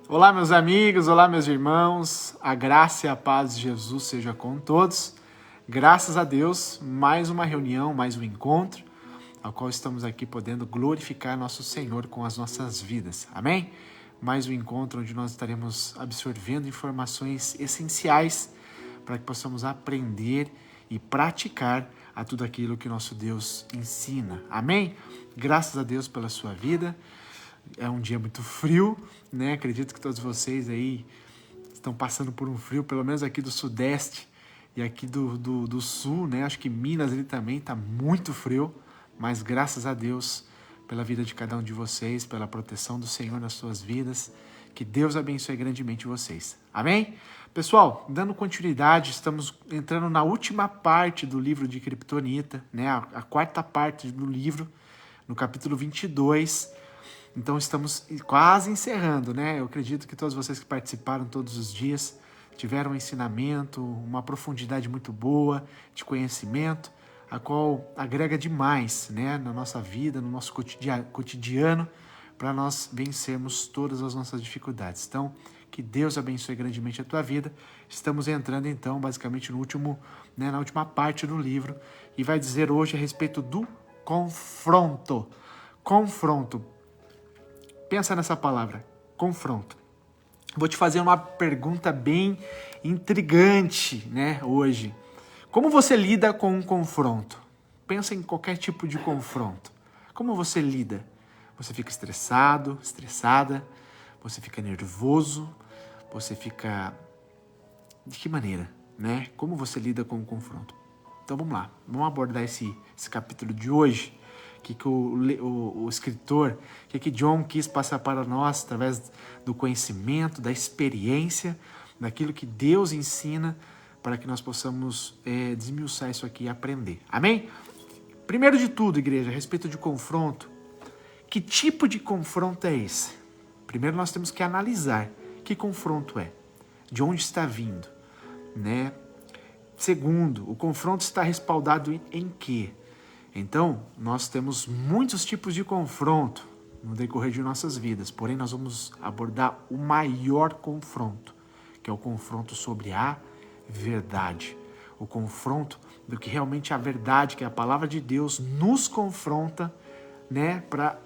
Olá, meus amigos, olá, meus irmãos, a graça e a paz de Jesus seja com todos. Graças a Deus, mais uma reunião, mais um encontro, ao qual estamos aqui podendo glorificar nosso Senhor com as nossas vidas. Amém? Mais um encontro onde nós estaremos absorvendo informações essenciais para que possamos aprender e praticar a tudo aquilo que nosso Deus ensina. Amém? Graças a Deus pela sua vida. É um dia muito frio, né? Acredito que todos vocês aí estão passando por um frio, pelo menos aqui do Sudeste e aqui do Sul, né? Acho que Minas ali também está muito frio, mas graças a Deus pela vida de cada um de vocês, pela proteção do Senhor nas suas vidas. Que Deus abençoe grandemente vocês. Amém? Pessoal, dando continuidade, estamos entrando na última parte do livro de Kryptonita, né? A quarta parte do livro, no capítulo 22. Então estamos quase encerrando, né? Eu acredito que todos vocês que participaram todos os dias tiveram um ensinamento, uma profundidade muito boa de conhecimento, a qual agrega demais, né, na nossa vida, no nosso cotidiano, para nós vencermos todas as nossas dificuldades. Então, que Deus abençoe grandemente a tua vida. Estamos entrando então, basicamente, no último, né, na última parte do livro, e vai dizer hoje a respeito do confronto. Confronto. Pensa nessa palavra, confronto. Vou te fazer uma pergunta bem intrigante, né, hoje. Como você lida com um confronto? Pensa em qualquer tipo de confronto. Como você lida? Você fica estressado, estressada? Você fica nervoso? Você fica... De que maneira, né? Como você lida com o confronto? Então vamos lá, vamos abordar esse capítulo de hoje. Que o escritor, que John quis passar para nós através do conhecimento, da experiência, daquilo que Deus ensina, para que nós possamos desmiuçar isso aqui e aprender. Amém? Primeiro de tudo, igreja, a respeito de confronto, que tipo de confronto é esse? Primeiro nós temos que analisar que confronto é, de onde está vindo, né? Segundo, o confronto está respaldado em quê? Então, nós temos muitos tipos de confronto no decorrer de nossas vidas, porém nós vamos abordar o maior confronto, que é o confronto sobre a verdade. O confronto do que realmente é a verdade, que é a palavra de Deus, nos confronta, né, para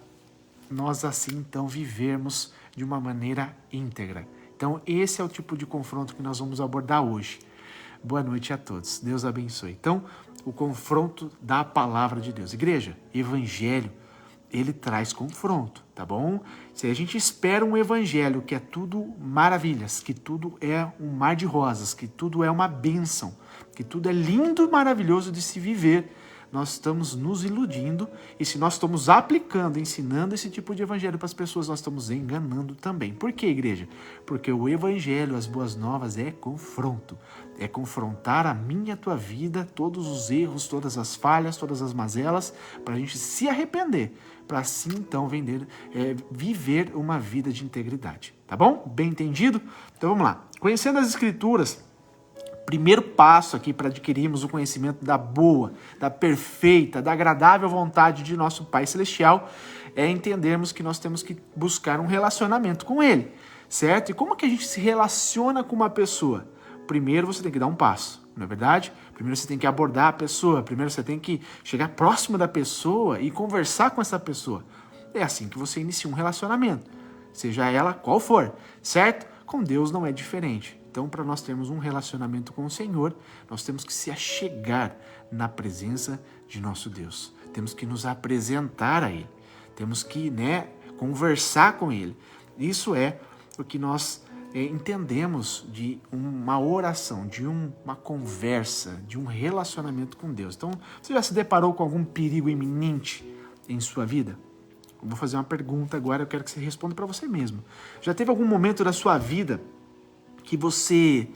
nós assim então vivermos de uma maneira íntegra. Então, esse é o tipo de confronto que nós vamos abordar hoje. Boa noite a todos. Deus abençoe. Então, o confronto da palavra de Deus. Igreja, evangelho, ele traz confronto, tá bom? Se a gente espera um evangelho que é tudo maravilhas, que tudo é um mar de rosas, que tudo é uma bênção, que tudo é lindo e maravilhoso de se viver, nós estamos nos iludindo, e se nós estamos aplicando, ensinando esse tipo de evangelho para as pessoas, nós estamos enganando também. Por quê, igreja? Porque o evangelho, as boas novas, é confronto. É confrontar a minha e a tua vida, todos os erros, todas as falhas, todas as mazelas, para a gente se arrepender, para assim então viver uma vida de integridade. Tá bom? Bem entendido? Então vamos lá. Conhecendo as Escrituras, primeiro passo aqui para adquirirmos o conhecimento da boa, da perfeita, da agradável vontade de nosso Pai Celestial é entendermos que nós temos que buscar um relacionamento com Ele, certo? E como que a gente se relaciona com uma pessoa? Primeiro você tem que dar um passo, não é verdade? Primeiro você tem que abordar a pessoa, primeiro você tem que chegar próximo da pessoa e conversar com essa pessoa. É assim que você inicia um relacionamento, seja ela qual for, certo? Com Deus não é diferente. Então, para nós termos um relacionamento com o Senhor, nós temos que se achegar na presença de nosso Deus. Temos que nos apresentar a Ele. Temos que, conversar com Ele. Isso é o que nós entendemos de uma oração, de uma conversa, de um relacionamento com Deus. Então, você já se deparou com algum perigo iminente em sua vida? Eu vou fazer uma pergunta agora, eu quero que você responda para você mesmo. Já teve algum momento da sua vida que você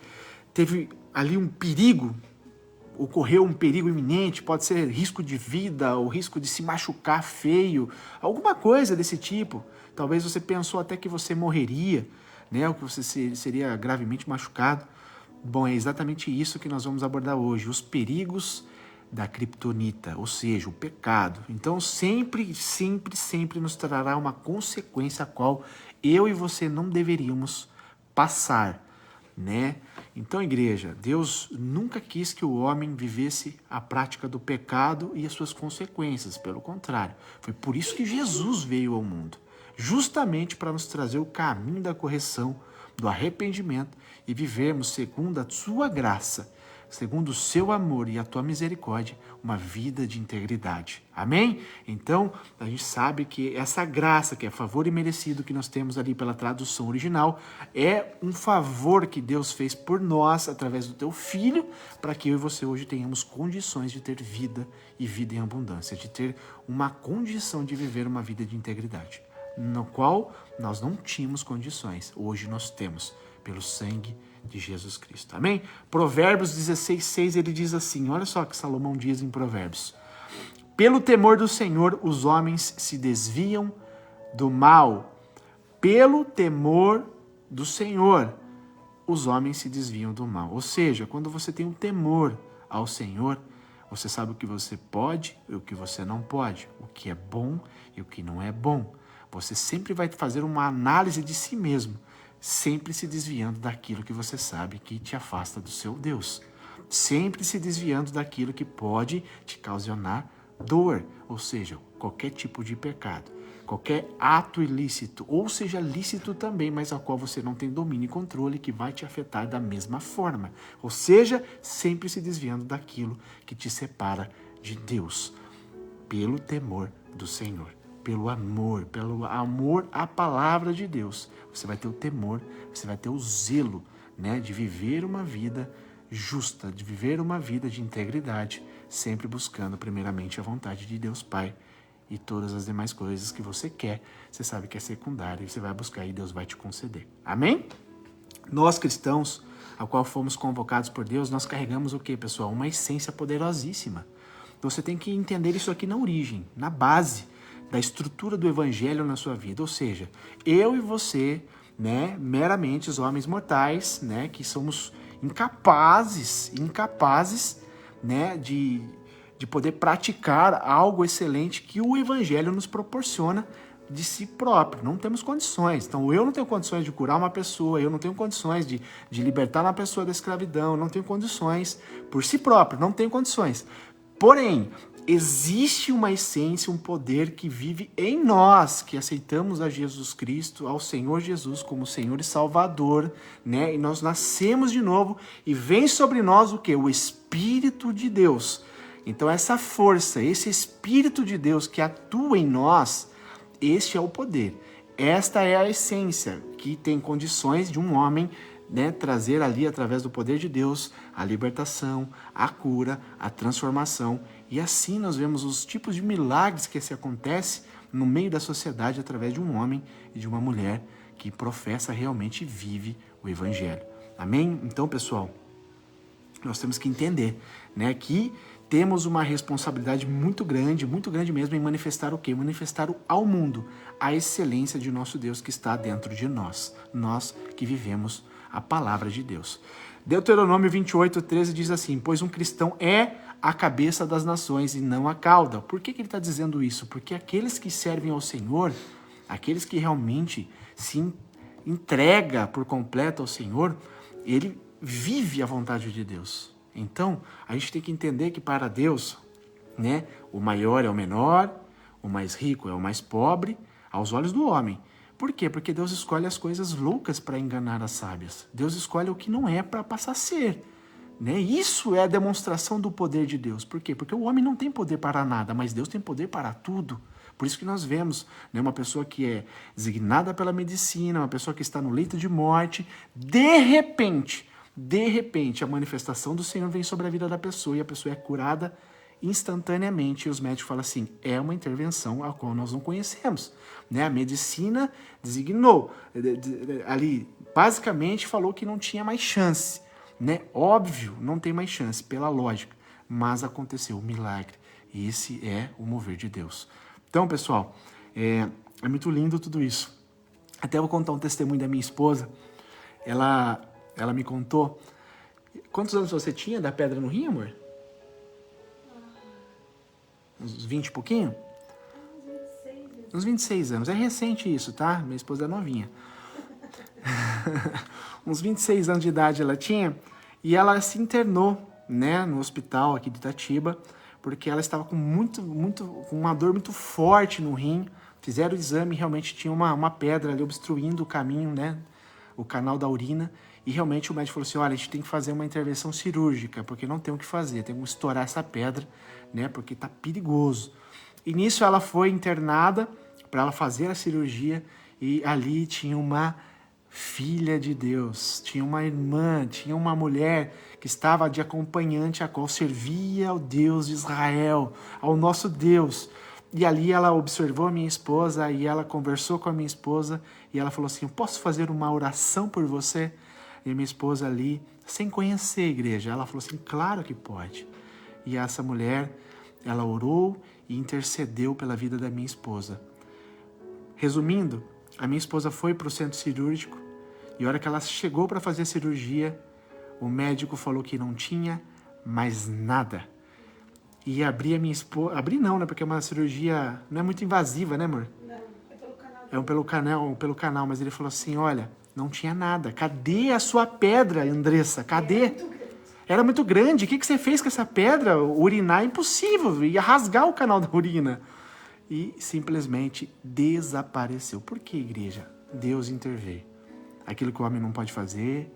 teve ali um perigo, ocorreu um perigo iminente, pode ser risco de vida ou risco de se machucar feio, alguma coisa desse tipo. Talvez você pensou até que você morreria, né, ou que você seria gravemente machucado. Bom, é exatamente isso que nós vamos abordar hoje, os perigos da criptonita, ou seja, o pecado. Então sempre, sempre, sempre nos trará uma consequência a qual eu e você não deveríamos passar, né? Então, igreja, Deus nunca quis que o homem vivesse a prática do pecado e as suas consequências, pelo contrário. Foi por isso que Jesus veio ao mundo, justamente para nos trazer o caminho da correção, do arrependimento e vivermos segundo a sua graça, segundo o seu amor e a tua misericórdia, uma vida de integridade. Amém? Então, a gente sabe que essa graça, que é favor imerecido que nós temos ali pela tradução original, é um favor que Deus fez por nós, através do teu Filho, para que eu e você hoje tenhamos condições de ter vida e vida em abundância, de ter uma condição de viver uma vida de integridade, no qual nós não tínhamos condições, hoje nós temos, pelo sangue de Jesus Cristo. Amém? Provérbios 16:6, ele diz assim, olha só o que Salomão diz em Provérbios. Pelo temor do Senhor, os homens se desviam do mal. Pelo temor do Senhor, os homens se desviam do mal. Ou seja, quando você tem um temor ao Senhor, você sabe o que você pode e o que você não pode, o que é bom e o que não é bom. Você sempre vai fazer uma análise de si mesmo, sempre se desviando daquilo que você sabe que te afasta do seu Deus. Sempre se desviando daquilo que pode te causar dor, ou seja, qualquer tipo de pecado, qualquer ato ilícito, ou seja, lícito também, mas ao qual você não tem domínio e controle, que vai te afetar da mesma forma. Ou seja, sempre se desviando daquilo que te separa de Deus, pelo temor do Senhor. Pelo amor à palavra de Deus. Você vai ter o temor, você vai ter o zelo, né, de viver uma vida justa, de viver uma vida de integridade, sempre buscando primeiramente a vontade de Deus Pai e todas as demais coisas que você quer, você sabe que é secundário, e você vai buscar e Deus vai te conceder. Amém? Nós cristãos, ao qual fomos convocados por Deus, nós carregamos o quê, pessoal? Uma essência poderosíssima. Você tem que entender isso aqui na origem, na base da estrutura do evangelho na sua vida, ou seja, eu e você, né, meramente os homens mortais, né, que somos incapazes, né, de poder praticar algo excelente que o evangelho nos proporciona de si próprio. Não temos condições. Então, eu não tenho condições de curar uma pessoa, eu não tenho condições de libertar uma pessoa da escravidão, eu não tenho condições por si próprio, não tenho condições. Porém, existe uma essência, um poder que vive em nós, que aceitamos a Jesus Cristo, ao Senhor Jesus como Senhor e Salvador, né? E nós nascemos de novo e vem sobre nós o quê? O Espírito de Deus. Então essa força, esse Espírito de Deus que atua em nós, este é o poder. Esta é a essência que tem condições de um homem, né, trazer ali, através do poder de Deus, a libertação, a cura, a transformação. E assim nós vemos os tipos de milagres que se acontecem no meio da sociedade através de um homem e de uma mulher que professa realmente e vive o Evangelho. Amém? Então, pessoal, nós temos que entender, né, que temos uma responsabilidade muito grande mesmo em manifestar o quê? Manifestar ao mundo a excelência de nosso Deus que está dentro de nós. Nós que vivemos a palavra de Deus. Deuteronômio 28:13 diz assim, pois um cristão é a cabeça das nações e não a cauda. Por que ele está dizendo isso? Porque aqueles que servem ao Senhor, aqueles que realmente se entrega por completo ao Senhor, ele vive a vontade de Deus. Então, a gente tem que entender que para Deus, né, o maior é o menor, o mais rico é o mais pobre, aos olhos do homem. Por quê? Porque Deus escolhe as coisas loucas para enganar as sábias. Deus escolhe o que não é para passar a ser. Né? Isso é a demonstração do poder de Deus. Por quê? Porque o homem não tem poder para nada, mas Deus tem poder para tudo. Por isso que nós vemos, né, uma pessoa que é designada pela medicina, uma pessoa que está no leito de morte, de repente, a manifestação do Senhor vem sobre a vida da pessoa e a pessoa é curada instantaneamente, e os médicos falam assim, é uma intervenção a qual nós não conhecemos, né? A medicina designou, ali, basicamente falou que não tinha mais chance, né? Óbvio, não tem mais chance, pela lógica, mas aconteceu o milagre, e esse é o mover de Deus. Então, pessoal, é muito lindo tudo isso. Até vou contar um testemunho da minha esposa, ela me contou, quantos anos você tinha da pedra no rim, amor? Uns 20 e pouquinho? Uns 26 anos. É recente isso, tá? Minha esposa é novinha. Uns 26 anos de idade ela tinha, e ela se internou, né, no hospital aqui de Itatiba, porque ela estava com com uma dor muito forte no rim. Fizeram o exame e realmente tinha uma pedra ali obstruindo o caminho, né, o canal da urina, e realmente o médico falou assim, olha, a gente tem que fazer uma intervenção cirúrgica, porque não tem o que fazer, tem que estourar essa pedra, né, porque tá perigoso. E nisso ela foi internada para ela fazer a cirurgia, e ali tinha uma filha de Deus, tinha uma irmã, tinha uma mulher que estava de acompanhante, a qual servia ao Deus de Israel, ao nosso Deus. E ali ela observou a minha esposa e ela conversou com a minha esposa e ela falou assim, eu posso fazer uma oração por você? E a minha esposa ali, sem conhecer a igreja, ela falou assim, claro que pode. E essa mulher, ela orou e intercedeu pela vida da minha esposa. Resumindo, a minha esposa foi para o centro cirúrgico e a hora que ela chegou para fazer a cirurgia, o médico falou que não tinha mais nada. E abri a minha esposa... Abri não, né? Porque é uma cirurgia... Não é muito invasiva, né, amor? Não, é pelo canal. É pelo canal, mas ele falou assim, olha, não tinha nada. Cadê a sua pedra, Andressa? Cadê? Era muito grande. O que você fez com essa pedra? Urinar é impossível. Ia rasgar o canal da urina. E simplesmente desapareceu. Por que, igreja? Deus interveio. Aquilo que o homem não pode fazer,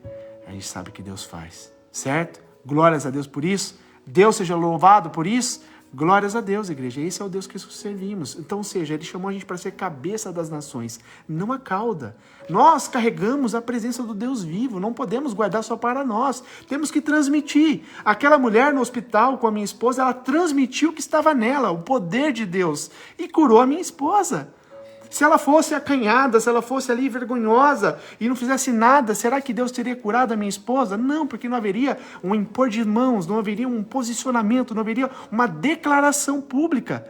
a gente sabe que Deus faz. Certo? Glórias a Deus por isso. Deus seja louvado por isso. Glórias a Deus, igreja. Esse é o Deus que servimos. Então, ou seja, Ele chamou a gente para ser cabeça das nações, não a cauda. Nós carregamos a presença do Deus vivo. Não podemos guardar só para nós. Temos que transmitir. Aquela mulher no hospital com a minha esposa, ela transmitiu o que estava nela, o poder de Deus, e curou a minha esposa. Se ela fosse acanhada, se ela fosse ali vergonhosa e não fizesse nada, será que Deus teria curado a minha esposa? Não, porque não haveria um impor de mãos, não haveria um posicionamento, não haveria uma declaração pública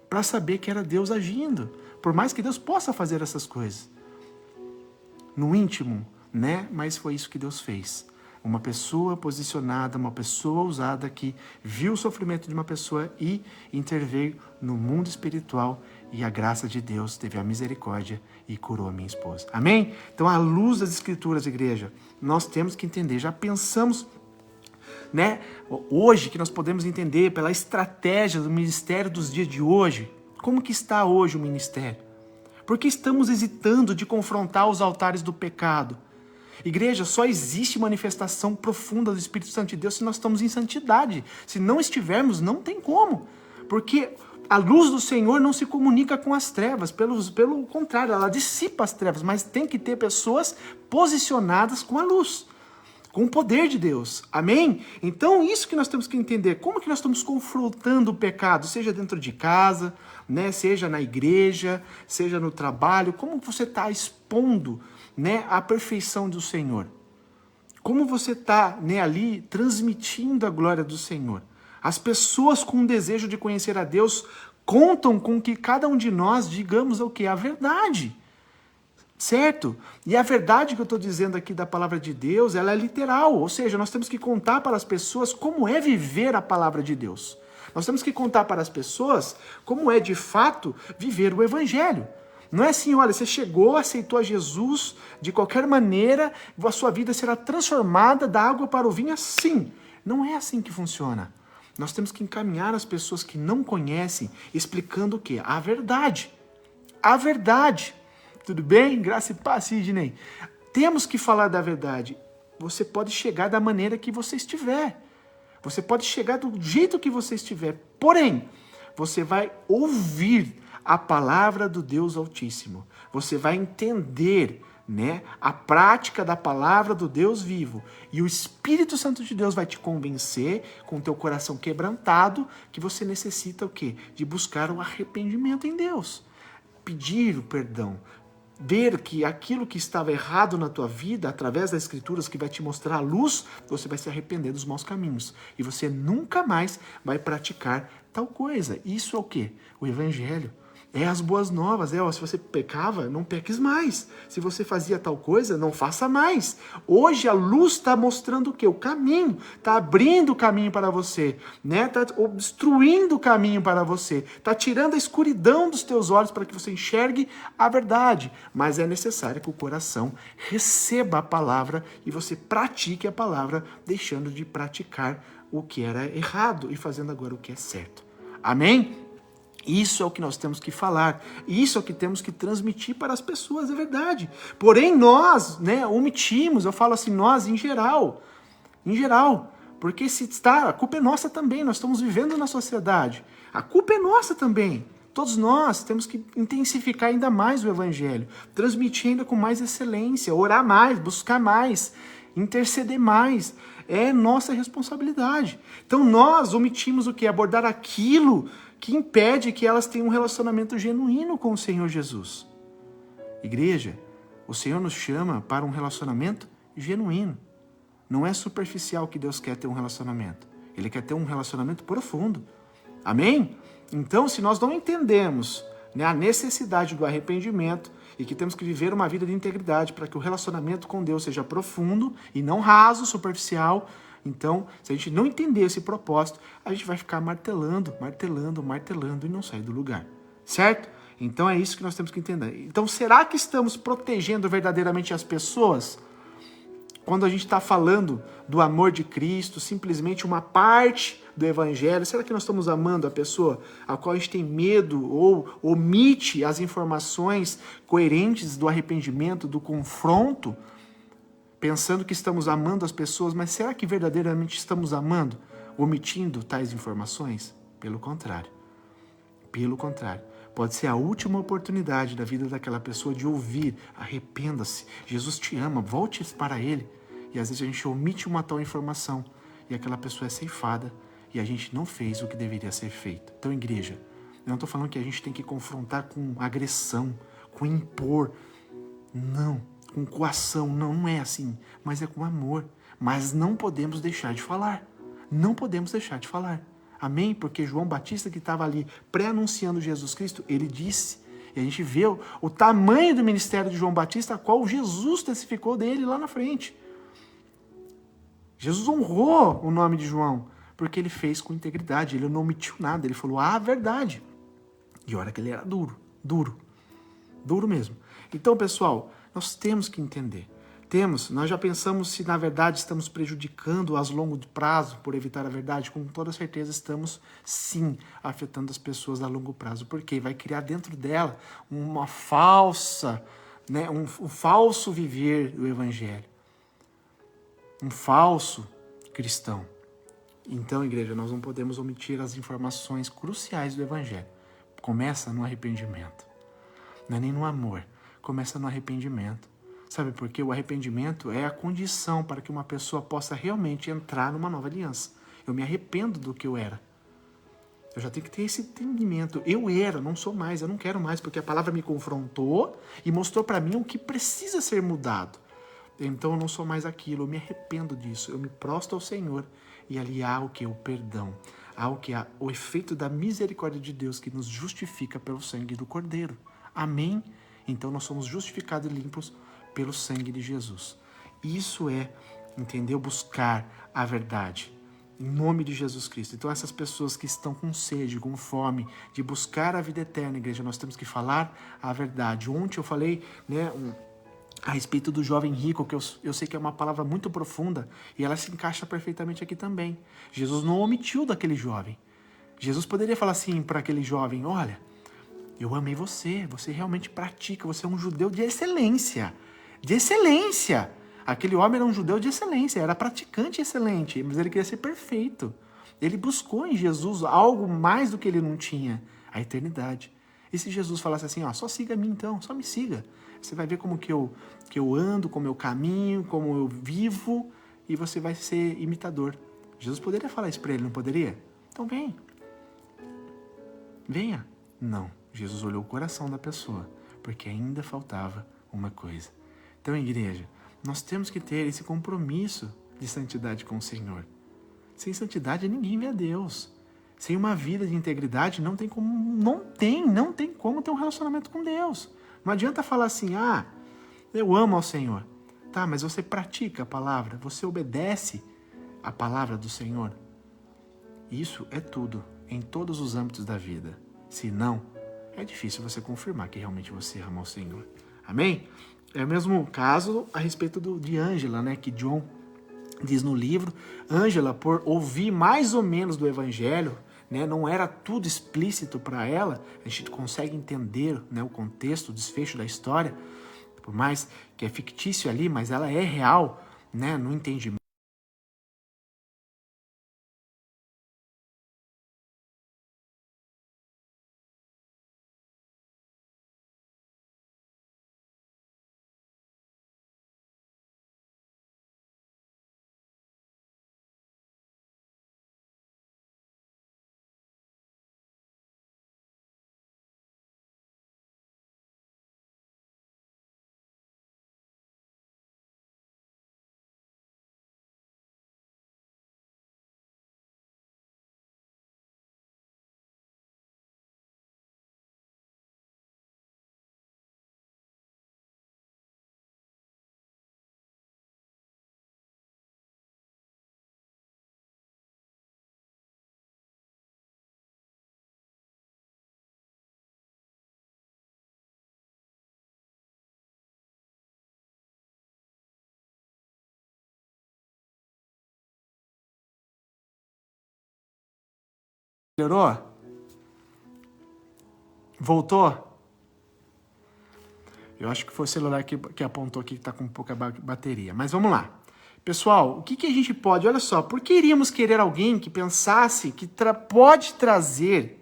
para saber que era Deus agindo. Por mais que Deus possa fazer essas coisas. No íntimo, né? Mas foi isso que Deus fez. Uma pessoa posicionada, uma pessoa ousada que viu o sofrimento de uma pessoa e interveio no mundo espiritual, e a graça de Deus teve a misericórdia e curou a minha esposa. Amém? Então, à luz das Escrituras, igreja, nós temos que entender, já pensamos, né, hoje que nós podemos entender pela estratégia do ministério dos dias de hoje, como que está hoje o ministério? Porque estamos hesitando de confrontar os altares do pecado. Igreja, só existe manifestação profunda do Espírito Santo de Deus se nós estamos em santidade. Se não estivermos, não tem como. Porque a luz do Senhor não se comunica com as trevas, pelo contrário, ela dissipa as trevas, mas tem que ter pessoas posicionadas com a luz, com o poder de Deus. Amém? Então, isso que nós temos que entender. Como que nós estamos confrontando o pecado, seja dentro de casa, né, seja na igreja, seja no trabalho, como você está expondo, né, a perfeição do Senhor? Como você está, né, ali transmitindo a glória do Senhor? As pessoas com o desejo de conhecer a Deus contam com que cada um de nós digamos o que? A verdade. Certo? E a verdade que eu estou dizendo aqui da palavra de Deus, ela é literal. Ou seja, nós temos que contar para as pessoas como é viver a palavra de Deus. Nós temos que contar para as pessoas como é, de fato, viver o Evangelho. Não é assim, olha, você chegou, aceitou a Jesus, de qualquer maneira, a sua vida será transformada da água para o vinho assim. Não é assim que funciona. Nós temos que encaminhar as pessoas que não conhecem, explicando o quê? A verdade. A verdade. Tudo bem? Graça e paz, Sidney. Temos que falar da verdade. Você pode chegar da maneira que você estiver. Você pode chegar do jeito que você estiver. Porém, você vai ouvir a palavra do Deus Altíssimo. Você vai entender, né, a prática da palavra do Deus vivo. E o Espírito Santo de Deus vai te convencer, com o teu coração quebrantado, que você necessita o quê? De buscar o arrependimento em Deus. Pedir o perdão. Ver que aquilo que estava errado na tua vida, através das Escrituras que vai te mostrar a luz, você vai se arrepender dos maus caminhos. E você nunca mais vai praticar tal coisa. Isso é o quê? O Evangelho. É as boas novas, se você pecava, não peques mais. Se você fazia tal coisa, não faça mais. Hoje a luz está mostrando o quê? O caminho, está abrindo o caminho para você, né? Está obstruindo o caminho para você, está tirando a escuridão dos teus olhos para que você enxergue a verdade. Mas é necessário que o coração receba a palavra e você pratique a palavra, deixando de praticar o que era errado e fazendo agora o que é certo. Amém? Isso é o que nós temos que falar, isso é o que temos que transmitir para as pessoas, é verdade. Porém, nós, omitimos, eu falo assim, nós em geral, porque a culpa é nossa também, nós estamos vivendo na sociedade, a culpa é nossa também. Todos nós temos que intensificar ainda mais o evangelho, transmitir ainda com mais excelência, orar mais, buscar mais, interceder mais. É nossa responsabilidade. Então nós omitimos o que? Abordar aquilo que impede que elas tenham um relacionamento genuíno com o Senhor Jesus. Igreja, o Senhor nos chama para um relacionamento genuíno. Não é superficial que Deus quer ter um relacionamento. Ele quer ter um relacionamento profundo. Amém? Então, se nós não entendemos a necessidade do arrependimento e que temos que viver uma vida de integridade para que o relacionamento com Deus seja profundo e não raso, superficial, então, se a gente não entender esse propósito, a gente vai ficar martelando e não sair do lugar. Certo? Então é isso que nós temos que entender. Então, será que estamos protegendo verdadeiramente as pessoas? Quando a gente está falando do amor de Cristo, simplesmente uma parte do Evangelho, será que nós estamos amando a pessoa a qual a gente tem medo ou omite as informações coerentes do arrependimento, do confronto, pensando que estamos amando as pessoas, mas será que verdadeiramente estamos amando, omitindo tais informações? Pelo contrário. Pelo contrário. Pode ser a última oportunidade da vida daquela pessoa de ouvir, arrependa-se, Jesus te ama, volte para Ele. E às vezes a gente omite uma tal informação e aquela pessoa é ceifada e a gente não fez o que deveria ser feito. Então, igreja, eu não estou falando que a gente tem que confrontar com agressão, com impor. Não, com coação, não é assim, mas é com amor. Mas não podemos deixar de falar. Não podemos deixar de falar. Amém? Porque João Batista, que estava ali pré-anunciando Jesus Cristo, ele disse, e a gente vê o tamanho do ministério de João Batista, a qual Jesus testificou dele lá na frente. Jesus honrou o nome de João, porque ele fez com integridade, ele não omitiu nada, ele falou a verdade. E olha que ele era duro mesmo. Então, pessoal, nós temos que entender. Nós já pensamos se na verdade estamos prejudicando as longo prazo por evitar a verdade. Com toda certeza estamos sim afetando as pessoas a longo prazo, porque vai criar dentro dela uma falsa, um falso viver do evangelho, um falso cristão. Então, igreja, nós não podemos omitir as informações cruciais do evangelho. Começa no arrependimento, não é nem no amor, começa no arrependimento. Sabe por quê? O arrependimento é a condição para que uma pessoa possa realmente entrar numa nova aliança. Eu me arrependo do que eu era. Eu já tenho que ter esse entendimento. Eu era, não sou mais, eu não quero mais, porque a palavra me confrontou e mostrou para mim o que precisa ser mudado. Então eu não sou mais aquilo, eu me arrependo disso. Eu me prostro ao Senhor e ali há o que? O perdão. Há o que? O efeito da misericórdia de Deus que nos justifica pelo sangue do Cordeiro. Amém? Então nós somos justificados e limpos pelo sangue de Jesus. Isso é, entendeu? Buscar a verdade. Em nome de Jesus Cristo. Então essas pessoas que estão com sede, com fome de buscar a vida eterna, igreja, nós temos que falar a verdade. Ontem eu falei, a respeito do jovem rico, que eu sei que é uma palavra muito profunda e ela se encaixa perfeitamente aqui também. Jesus não omitiu daquele jovem. Jesus poderia falar assim para aquele jovem, olha, eu amei você, você realmente pratica, você é um judeu de excelência. De excelência. Aquele homem era um judeu de excelência, era praticante excelente, mas ele queria ser perfeito. Ele buscou em Jesus algo mais do que ele não tinha, a eternidade. E se Jesus falasse assim, só siga a mim então, só me siga. Você vai ver como que eu ando, como eu caminho, como eu vivo, e você vai ser imitador. Jesus poderia falar isso para ele, não poderia? Então vem. Venha. Não, Jesus olhou o coração da pessoa, porque ainda faltava uma coisa. Então, igreja, nós temos que ter esse compromisso de santidade com o Senhor. Sem santidade, ninguém vê a Deus. Sem uma vida de integridade, não tem como ter um relacionamento com Deus. Não adianta falar assim, eu amo ao Senhor. Tá, mas você pratica a palavra, você obedece a palavra do Senhor. Isso é tudo, em todos os âmbitos da vida. Se não, é difícil você confirmar que realmente você ama ao Senhor. Amém? É o mesmo caso a respeito de Ângela, né, que John diz no livro. Ângela, por ouvir mais ou menos do Evangelho, né, não era tudo explícito para ela, a gente consegue entender, né, o contexto, o desfecho da história, por mais que é fictício ali, mas ela é real, né, no entendimento. Melhorou? Voltou? Eu acho que foi o celular que apontou aqui que está com pouca bateria. Mas vamos lá. Pessoal, o que a gente pode... Olha só, por que iríamos querer alguém que pensasse que pode trazer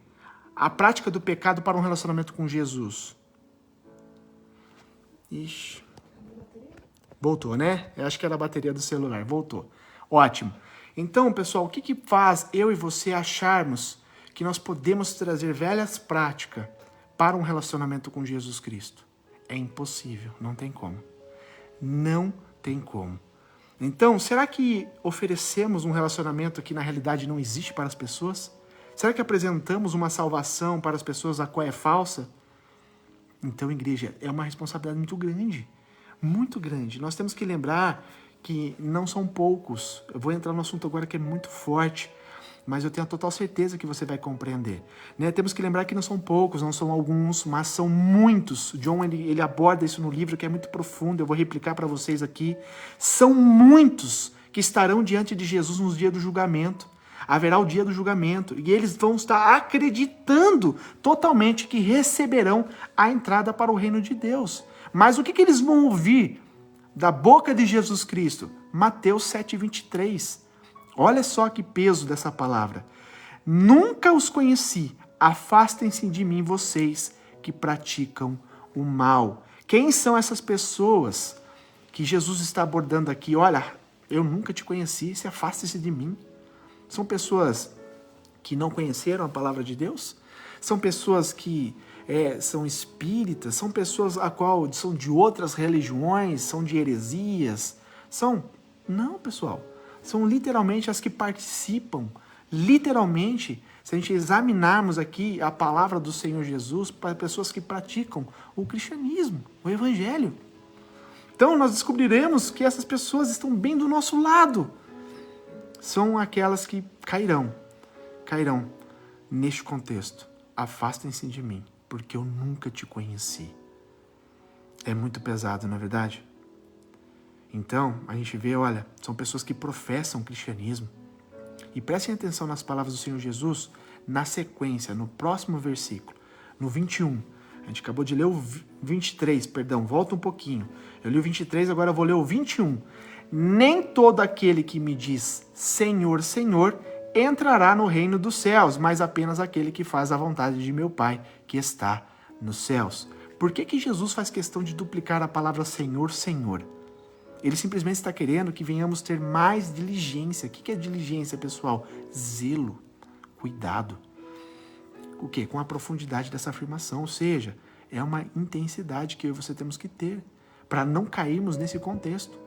a prática do pecado para um relacionamento com Jesus? Ixi. Voltou, né? Eu acho que era a bateria do celular. Voltou. Ótimo. Então, pessoal, o que faz eu e você acharmos que nós podemos trazer velhas práticas para um relacionamento com Jesus Cristo? É impossível. Não tem como. Não tem como. Então, será que oferecemos um relacionamento que na realidade não existe para as pessoas? Será que apresentamos uma salvação para as pessoas a qual é falsa? Então, igreja, é uma responsabilidade muito grande. Muito grande. Nós temos que lembrar que não são poucos. Eu vou entrar no assunto agora que é muito forte, mas eu tenho a total certeza que você vai compreender. Né? Temos que lembrar que não são poucos, não são alguns, mas são muitos. John, ele aborda isso no livro, que é muito profundo, eu vou replicar para vocês aqui. São muitos que estarão diante de Jesus no dia do julgamento. Haverá o dia do julgamento, e eles vão estar acreditando totalmente que receberão a entrada para o reino de Deus. Mas o que eles vão ouvir da boca de Jesus Cristo? Mateus 7,23. Olha só que peso dessa palavra. Nunca os conheci, afastem-se de mim vocês que praticam o mal. Quem são essas pessoas que Jesus está abordando aqui? Olha, eu nunca te conheci, se afaste-se de mim. São pessoas que não conheceram a palavra de Deus? São pessoas que são espíritas? São pessoas a qual são de outras religiões? São de heresias? Não, pessoal. São literalmente as que participam. Literalmente, se a gente examinarmos aqui a palavra do Senhor Jesus, para pessoas que praticam o cristianismo, o evangelho. Então, nós descobriremos que essas pessoas estão bem do nosso lado. São aquelas que cairão neste contexto. Afastem-se de mim, porque eu nunca te conheci. É muito pesado, não é verdade? Então, a gente vê, olha, são pessoas que professam o cristianismo. E prestem atenção nas palavras do Senhor Jesus, na sequência, no próximo versículo, no 21. A gente acabou de ler o 23, perdão, volta um pouquinho. Eu li o 23, agora eu vou ler o 21. Nem todo aquele que me diz Senhor, Senhor, entrará no reino dos céus, mas apenas aquele que faz a vontade de meu Pai, que está nos céus. Por que Jesus faz questão de duplicar a palavra Senhor, Senhor? Ele simplesmente está querendo que venhamos ter mais diligência. O que é diligência, pessoal? Zelo, cuidado. O quê? Com a profundidade dessa afirmação, ou seja, é uma intensidade que eu e você temos que ter, para não cairmos nesse contexto.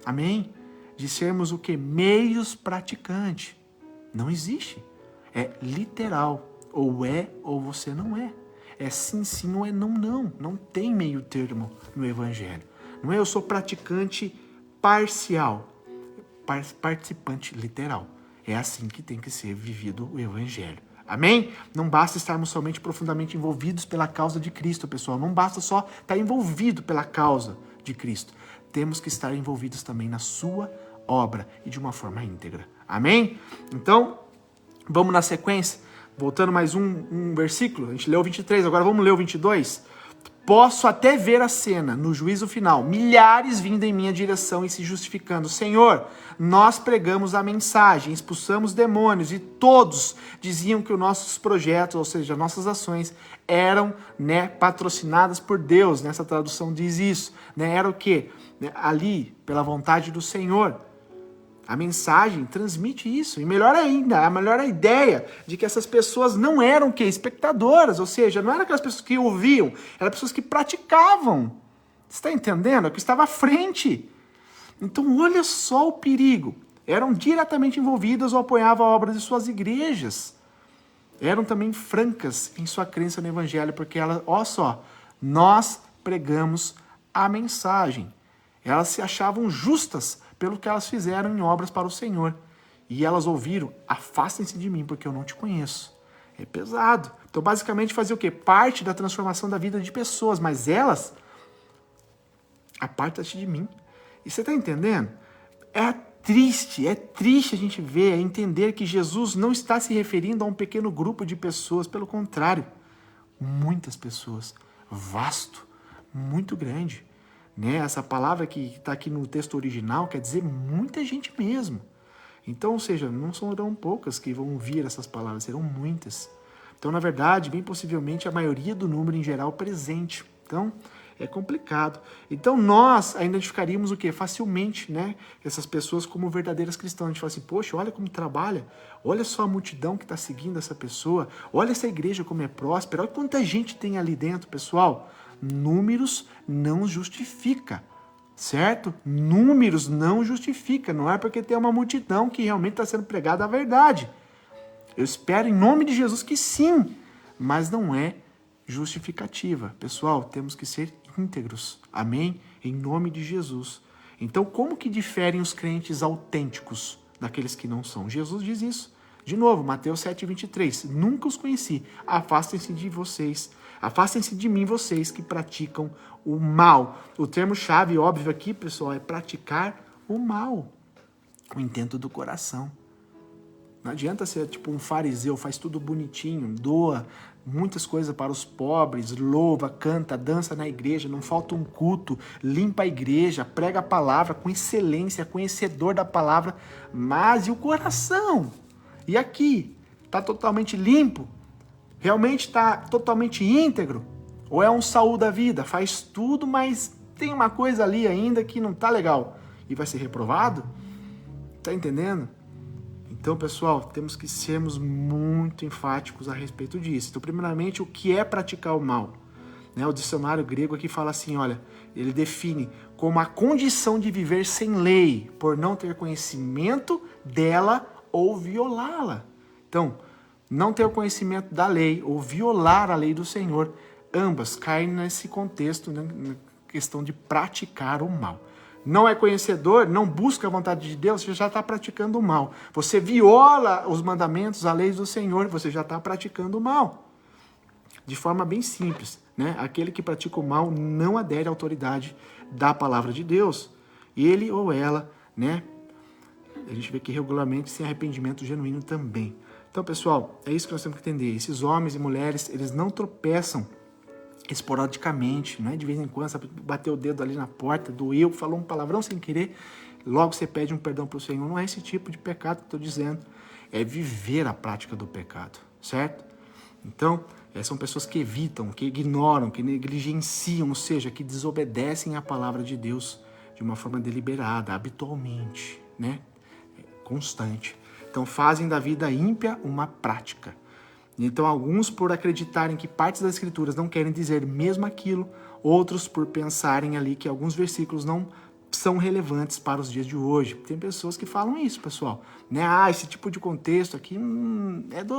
Amém? De sermos o quê? Meios praticantes. Não existe. É literal. Ou é ou você não é. É sim, sim ou é não, não. Não tem meio termo no evangelho. Não é eu sou praticante parcial. Participante literal. É assim que tem que ser vivido o evangelho. Amém? Não basta estarmos somente profundamente envolvidos pela causa de Cristo, pessoal. Não basta só estar envolvido pela causa de Cristo. Temos que estar envolvidos também na sua obra e de uma forma íntegra. Amém? Então, vamos na sequência. Voltando mais um versículo. A gente leu o 23, agora vamos ler o 22. Posso até ver a cena, no juízo final, milhares vindo em minha direção e se justificando. Senhor, nós pregamos a mensagem, expulsamos demônios e todos diziam que os nossos projetos, ou seja, nossas ações, eram patrocinadas por Deus. Nessa tradução diz isso. Era o quê? Ali, pela vontade do Senhor. A mensagem transmite isso. E melhor ainda, a melhor ideia de que essas pessoas não eram espectadoras, ou seja, não eram aquelas pessoas que ouviam, eram pessoas que praticavam. Você está entendendo? É o que estava à frente. Então, olha só o perigo. Eram diretamente envolvidas ou apoiavam a obra de suas igrejas. Eram também francas em sua crença no evangelho, porque elas, olha só, nós pregamos a mensagem. Elas se achavam justas pelo que elas fizeram em obras para o Senhor. E elas ouviram, afastem-se de mim, porque eu não te conheço. É pesado. Então, basicamente, fazia o quê? Parte da transformação da vida de pessoas, mas elas, aparta-te de mim. E você está entendendo? É triste a gente ver, entender que Jesus não está se referindo a um pequeno grupo de pessoas, pelo contrário, muitas pessoas, vasto, muito grande. Essa palavra que está aqui no texto original quer dizer muita gente mesmo. Então, ou seja, não serão poucas que vão ouvir essas palavras, serão muitas. Então, na verdade, bem possivelmente a maioria do número em geral presente. Então, é complicado. Então, nós identificaríamos o quê? Facilmente, essas pessoas como verdadeiras cristãs. A gente fala assim, poxa, olha como trabalha, olha só a multidão que está seguindo essa pessoa, olha essa igreja como é próspera, olha quanta gente tem ali dentro, pessoal. Números não justifica, certo? Números não justifica, não é porque tem uma multidão que realmente está sendo pregada a verdade. Eu espero em nome de Jesus que sim, mas não é justificativa. Pessoal, temos que ser íntegros, amém? Em nome de Jesus. Então, como que diferem os crentes autênticos daqueles que não são? Jesus diz isso. De novo, Mateus 7,23. Nunca os conheci. Afastem-se de vocês. Afastem-se de mim, vocês que praticam o mal. O termo-chave óbvio aqui, pessoal, é praticar o mal. O intento do coração. Não adianta ser tipo um fariseu, faz tudo bonitinho, doa muitas coisas para os pobres, louva, canta, dança na igreja, não falta um culto, limpa a igreja, prega a palavra com excelência, conhecedor da palavra, mas e o coração? E aqui? Está totalmente limpo? Realmente está totalmente íntegro? Ou é um Saul da vida? Faz tudo, mas tem uma coisa ali ainda que não está legal. E vai ser reprovado? Está entendendo? Então, pessoal, temos que sermos muito enfáticos a respeito disso. Então, primeiramente, o que é praticar o mal? O dicionário grego aqui fala assim, olha, ele define como a condição de viver sem lei, por não ter conhecimento dela ou violá-la. Então, não ter o conhecimento da lei ou violar a lei do Senhor, ambas caem nesse contexto, na questão de praticar o mal. Não é conhecedor, não busca a vontade de Deus, você já está praticando o mal. Você viola os mandamentos, a lei do Senhor, você já está praticando o mal. De forma bem simples, Aquele que pratica o mal não adere à autoridade da palavra de Deus. Ele ou ela, a gente vê que regularmente sem arrependimento genuíno também. Então, pessoal, é isso que nós temos que entender. Esses homens e mulheres, eles não tropeçam esporadicamente, de vez em quando, sabe, bateu o dedo ali na porta, doeu, falou um palavrão sem querer, logo você pede um perdão para o Senhor. Não é esse tipo de pecado que eu estou dizendo, é viver a prática do pecado, certo? Então, são pessoas que evitam, que ignoram, que negligenciam, ou seja, que desobedecem à palavra de Deus de uma forma deliberada, habitualmente, constante. Então, fazem da vida ímpia uma prática. Então, alguns por acreditarem que partes das escrituras não querem dizer mesmo aquilo, outros por pensarem ali que alguns versículos não são relevantes para os dias de hoje. Tem pessoas que falam isso, pessoal, né? Esse tipo de contexto aqui é do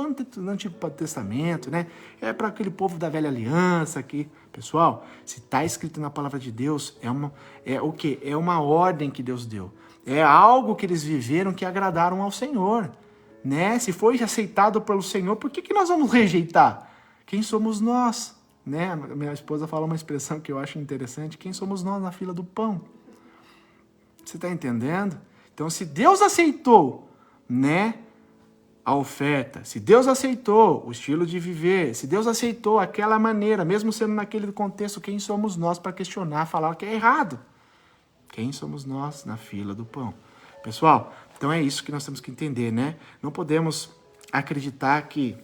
Antigo Testamento, né? É para aquele povo da velha aliança aqui. Pessoal, se está escrito na palavra de Deus, é o quê? É uma ordem que Deus deu. É algo que eles viveram que agradaram ao Senhor, né? Se foi aceitado pelo Senhor, por que nós vamos rejeitar? Quem somos nós? Né? Minha esposa fala uma expressão que eu acho interessante. Quem somos nós na fila do pão? Você está entendendo? Então, se Deus aceitou, né, a oferta, se Deus aceitou o estilo de viver, se Deus aceitou aquela maneira, mesmo sendo naquele contexto, quem somos nós para questionar, falar que é errado? Quem somos nós na fila do pão? Pessoal, então é isso que nós temos que entender, né? Não podemos acreditar que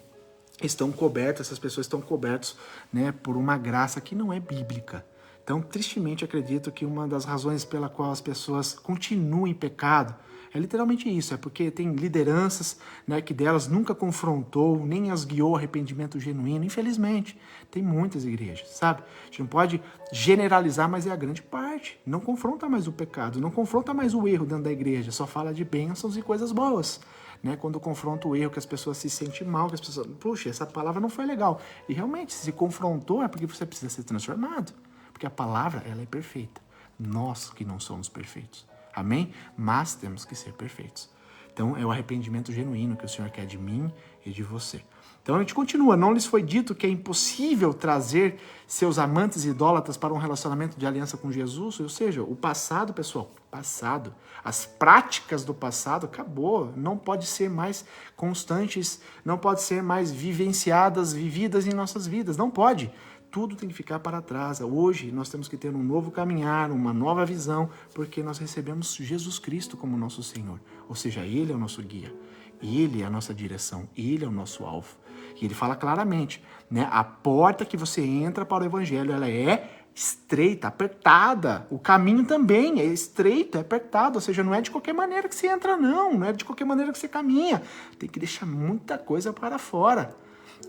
essas pessoas estão cobertas, né, por uma graça que não é bíblica. Então, tristemente, acredito que uma das razões pela qual as pessoas continuam em pecado é literalmente isso, é porque tem lideranças, né, que delas nunca confrontou, nem as guiou ao arrependimento genuíno. Infelizmente, tem muitas igrejas, sabe? A gente não pode generalizar, mas é a grande parte. Não confronta mais o pecado, não confronta mais o erro dentro da igreja, só fala de bênçãos e coisas boas. Né? Quando confronta o erro, que as pessoas se sentem mal, que as pessoas, puxa, essa palavra não foi legal. E realmente, se confrontou, é porque você precisa ser transformado. Porque a palavra, ela é perfeita. Nós que não somos perfeitos. Amém? Mas temos que ser perfeitos. Então, é o arrependimento genuíno que o Senhor quer de mim e de você. Então, a gente continua. Não lhes foi dito que é impossível trazer seus amantes idólatras para um relacionamento de aliança com Jesus? Ou seja, o passado, pessoal, passado. As práticas do passado, acabou. Não pode ser mais constantes, não pode ser mais vivenciadas, vividas em nossas vidas. Não pode. Tudo tem que ficar para trás. Hoje nós temos que ter um novo caminhar, uma nova visão, porque nós recebemos Jesus Cristo como nosso Senhor. Ou seja, Ele é o nosso guia, Ele é a nossa direção, Ele é o nosso alvo. E Ele fala claramente, né? A porta que você entra para o Evangelho, ela é estreita, apertada. O caminho também é estreito, é apertado. Ou seja, não é de qualquer maneira que você entra, não é de qualquer maneira que você caminha. Tem que deixar muita coisa para fora,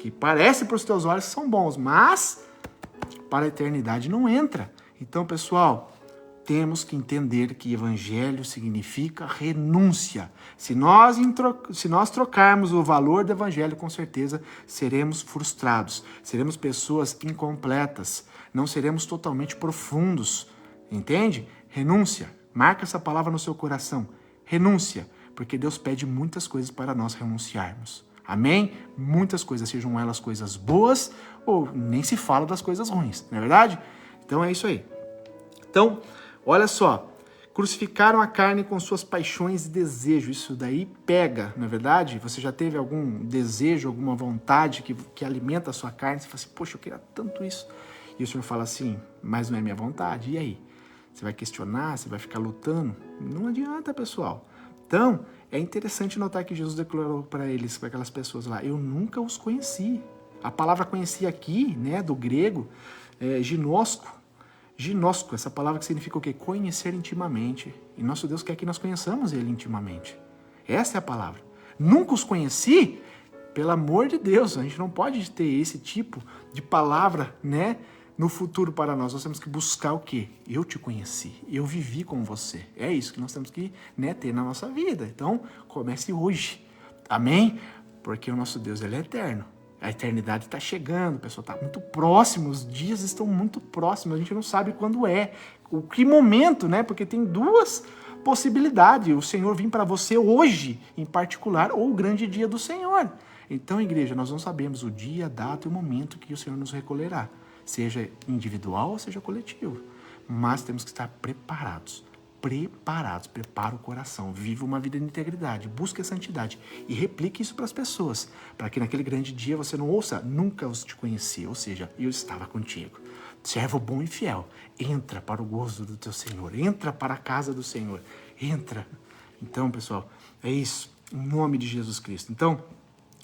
que parece para os teus olhos que são bons, mas para a eternidade não entra. Então, pessoal, temos que entender que evangelho significa renúncia. Se nós trocarmos o valor do evangelho, com certeza seremos frustrados, seremos pessoas incompletas, não seremos totalmente profundos. Entende? Renúncia. Marca essa palavra no seu coração. Renúncia, porque Deus pede muitas coisas para nós renunciarmos. Amém? Muitas coisas, sejam elas coisas boas ou nem se fala das coisas ruins, não é verdade? Então é isso aí. Então, olha só, crucificaram a carne com suas paixões e desejos. Isso daí pega, não é verdade? Você já teve algum desejo, alguma vontade que alimenta a sua carne? Você fala assim, poxa, eu queria tanto isso. E o Senhor fala assim, mas não é minha vontade. E aí? Você vai questionar, você vai ficar lutando? Não adianta, pessoal. Então, é interessante notar que Jesus declarou para eles, para aquelas pessoas lá, eu nunca os conheci. A palavra conheci aqui, né, do grego, é ginosco. Ginosco, essa palavra que significa o quê? Conhecer intimamente. E nosso Deus quer que nós conheçamos Ele intimamente. Essa é a palavra. Nunca os conheci? Pelo amor de Deus, a gente não pode ter esse tipo de palavra, né, no futuro para nós. Nós temos que buscar o quê? Eu te conheci, eu vivi com você. É isso que nós temos que, né, ter na nossa vida. Então, comece hoje. Amém? Porque o nosso Deus, Ele é eterno. A eternidade está chegando, o pessoal está muito próximo, os dias estão muito próximos, a gente não sabe quando é, o que momento, né? Porque tem duas possibilidades, o Senhor vir para você hoje, em particular, ou o grande dia do Senhor. Então, igreja, nós não sabemos o dia, a data e o momento que o Senhor nos recolherá, seja individual ou seja coletivo, mas temos que estar preparados. Prepara o coração, viva uma vida de integridade, busque a santidade e replique isso para as pessoas, para que naquele grande dia você não ouça, nunca os te conheci, ou seja, eu estava contigo. Servo bom e fiel, entra para o gozo do teu Senhor, entra para a casa do Senhor, entra. Então, pessoal, é isso, em nome de Jesus Cristo. Então,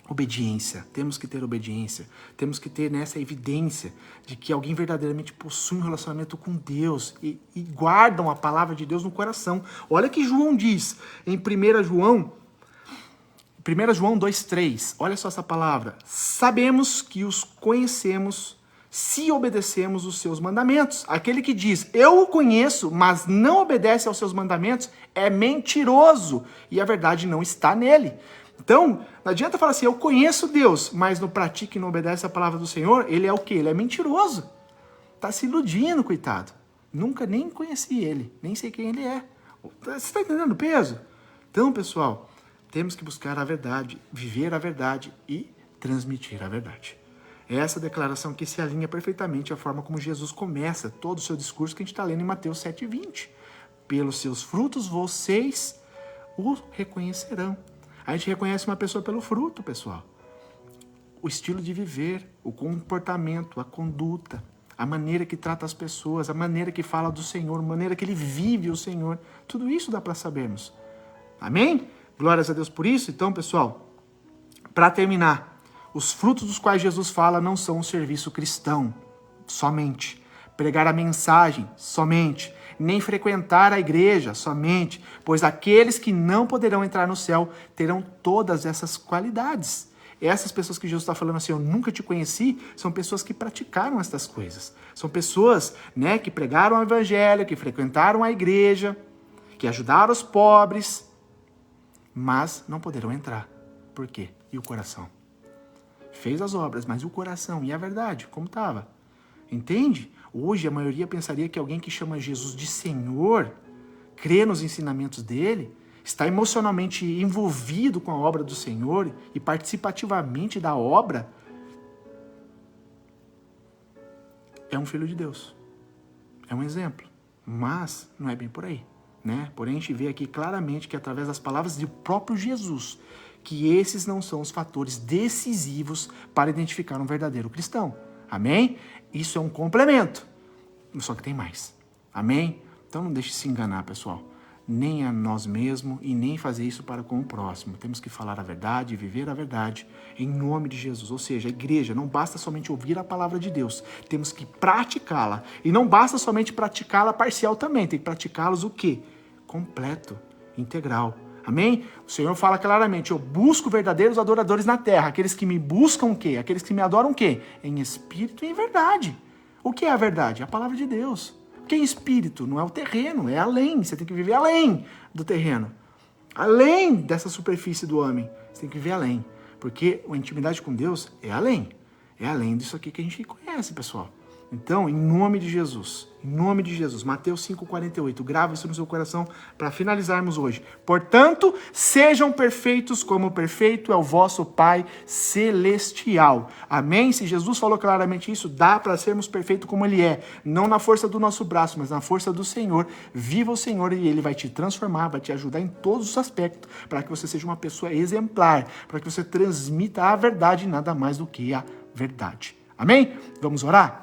obediência, temos que ter obediência, temos que ter nessa evidência de que alguém verdadeiramente possui um relacionamento com Deus e guardam a palavra de Deus no coração. Olha que João diz em 1 João 2,3, olha só essa palavra, sabemos que os conhecemos se obedecemos os seus mandamentos. Aquele que diz, eu o conheço, mas não obedece aos seus mandamentos, é mentiroso, e a verdade não está nele. Então, não adianta falar assim, eu conheço Deus, mas não pratica e não obedece a palavra do Senhor, ele é o quê? Ele é mentiroso. Está se iludindo, coitado. Nunca nem conheci ele, nem sei quem ele é. Você está entendendo o peso? Então, pessoal, temos que buscar a verdade, viver a verdade e transmitir a verdade. É essa declaração que se alinha perfeitamente à forma como Jesus começa todo o seu discurso que a gente está lendo em Mateus 7,20. Pelos seus frutos vocês o reconhecerão. A gente reconhece uma pessoa pelo fruto, pessoal. O estilo de viver, o comportamento, a conduta, a maneira que trata as pessoas, a maneira que fala do Senhor, a maneira que ele vive o Senhor. Tudo isso dá para sabermos. Amém? Glórias a Deus por isso. Então, pessoal, para terminar, os frutos dos quais Jesus fala não são um serviço cristão, somente. Pregar a mensagem, somente. Nem frequentar a igreja, somente. Pois aqueles que não poderão entrar no céu terão todas essas qualidades. Essas pessoas que Jesus está falando assim, eu nunca te conheci, são pessoas que praticaram estas coisas. São pessoas, né, que pregaram o evangelho, que frequentaram a igreja, que ajudaram os pobres, mas não poderão entrar. Por quê? E o coração? Fez as obras, mas o coração e a verdade, como estava? Entende? Hoje a maioria pensaria que alguém que chama Jesus de Senhor, crê nos ensinamentos dele, está emocionalmente envolvido com a obra do Senhor e participativamente da obra, é um filho de Deus. É um exemplo. Mas não é bem por aí, né? Porém, a gente vê aqui claramente que através das palavras do próprio Jesus, que esses não são os fatores decisivos para identificar um verdadeiro cristão. Amém? Isso é um complemento. Só que tem mais. Amém? Então não deixe se enganar, pessoal. Nem a nós mesmos e nem fazer isso para com o próximo. Temos que falar a verdade, viver a verdade em nome de Jesus. Ou seja, a igreja não basta somente ouvir a palavra de Deus, temos que praticá-la. E não basta somente praticá-la parcial também, tem que praticá-los o quê? Completo, integral. Amém? O Senhor fala claramente, eu busco verdadeiros adoradores na terra, aqueles que me buscam o quê? Aqueles que me adoram o quê? Em espírito e em verdade. O que é a verdade? A palavra de Deus. Porque espírito não é o terreno, é além. Você tem que viver além do terreno. Além dessa superfície do homem. Você tem que viver além. Porque a intimidade com Deus é além. É além disso aqui que a gente conhece, pessoal. Então, em nome de Jesus, Mateus 5,48, grava isso no seu coração para finalizarmos hoje. Portanto, sejam perfeitos como perfeito é o vosso Pai Celestial. Amém? Se Jesus falou claramente isso, dá para sermos perfeitos como Ele é. Não na força do nosso braço, mas na força do Senhor. Viva o Senhor e Ele vai te transformar, vai te ajudar em todos os aspectos, para que você seja uma pessoa exemplar, para que você transmita a verdade e nada mais do que a verdade. Amém? Vamos orar?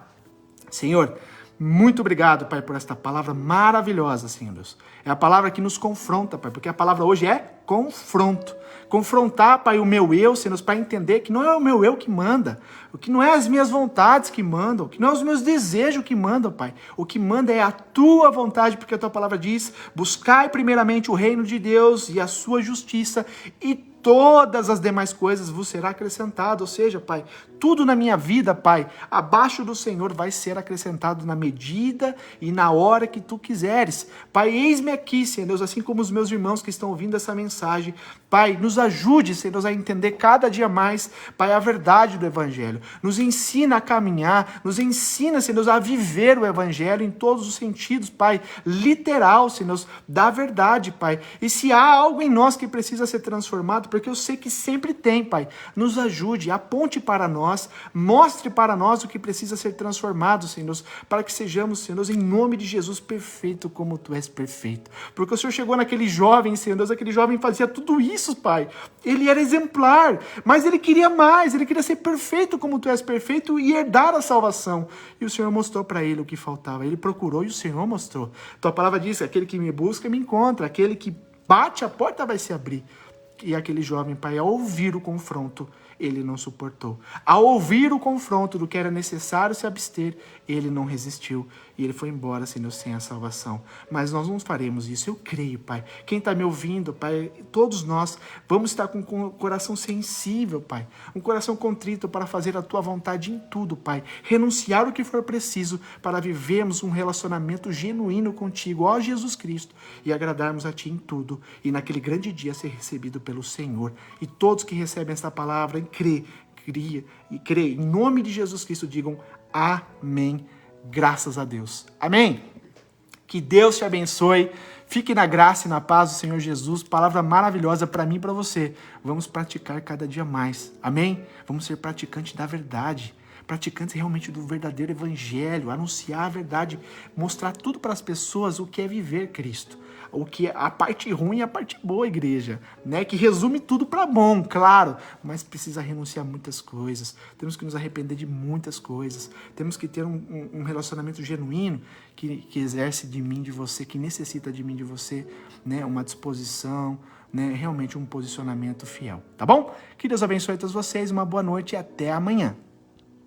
Senhor, muito obrigado, Pai, por esta palavra maravilhosa, Senhor Deus. É a palavra que nos confronta, Pai, porque a palavra hoje é confronto. Confrontar, Pai, o meu eu, Senhor Deus, para entender que não é o meu eu que manda, o que não é as minhas vontades que mandam, o que não é os meus desejos que mandam, Pai. O que manda é a Tua vontade, porque a Tua palavra diz, buscai primeiramente o reino de Deus e a sua justiça e todas as demais coisas vos será acrescentado. Ou seja, Pai, tudo na minha vida, Pai, abaixo do Senhor vai ser acrescentado na medida e na hora que Tu quiseres. Pai, eis-me aqui, Senhor Deus, assim como os meus irmãos que estão ouvindo essa mensagem. Pai, nos ajude, Senhor Deus, a entender cada dia mais, Pai, a verdade do Evangelho. Nos ensina a caminhar, nos ensina, Senhor Deus, a viver o Evangelho em todos os sentidos, Pai, literal, Senhor Deus, da verdade, Pai. E se há algo em nós que precisa ser transformado, porque eu sei que sempre tem, Pai, nos ajude, aponte para nós, mostre para nós o que precisa ser transformado, Senhor Deus, para que sejamos, Senhor Deus, em nome de Jesus, perfeito como Tu és perfeito. Porque o Senhor chegou naquele jovem, Senhor Deus, aquele jovem fazia tudo isso, Pai. Ele era exemplar, mas ele queria mais, ele queria ser perfeito como Tu és perfeito e herdar a salvação. E o Senhor mostrou para ele o que faltava. Ele procurou e o Senhor mostrou. Tua palavra diz, aquele que me busca, me encontra. Aquele que bate, a porta vai se abrir. E aquele jovem, Pai, ao ouvir o confronto, ele não suportou. Ao ouvir o confronto do que era necessário se abster, ele não resistiu e ele foi embora, Senhor, sem a salvação. Mas nós não faremos isso, eu creio, Pai. Quem está me ouvindo, Pai, todos nós vamos estar com o coração sensível, Pai. Um coração contrito para fazer a Tua vontade em tudo, Pai. Renunciar o que for preciso para vivermos um relacionamento genuíno contigo, ó Jesus Cristo, e agradarmos a Ti em tudo. E naquele grande dia ser recebido pelo Senhor. E todos que recebem esta palavra e crê em nome de Jesus Cristo, digam amém. Graças a Deus. Amém. Que Deus te abençoe. Fique na graça e na paz do Senhor Jesus. Palavra maravilhosa para mim e para você. Vamos praticar cada dia mais. Amém? Vamos ser praticantes da verdade. Praticantes realmente do verdadeiro evangelho. Anunciar a verdade. Mostrar tudo para as pessoas o que é viver Cristo. O que é a parte ruim e a parte boa, igreja, né? Que resume tudo para bom, claro, mas precisa renunciar a muitas coisas. Temos que nos arrepender de muitas coisas. Temos que ter um relacionamento genuíno que exerce de mim, de você, que necessita de mim, de você, né? Uma disposição, né? Realmente um posicionamento fiel, tá bom? Que Deus abençoe a todos vocês, uma boa noite e até amanhã.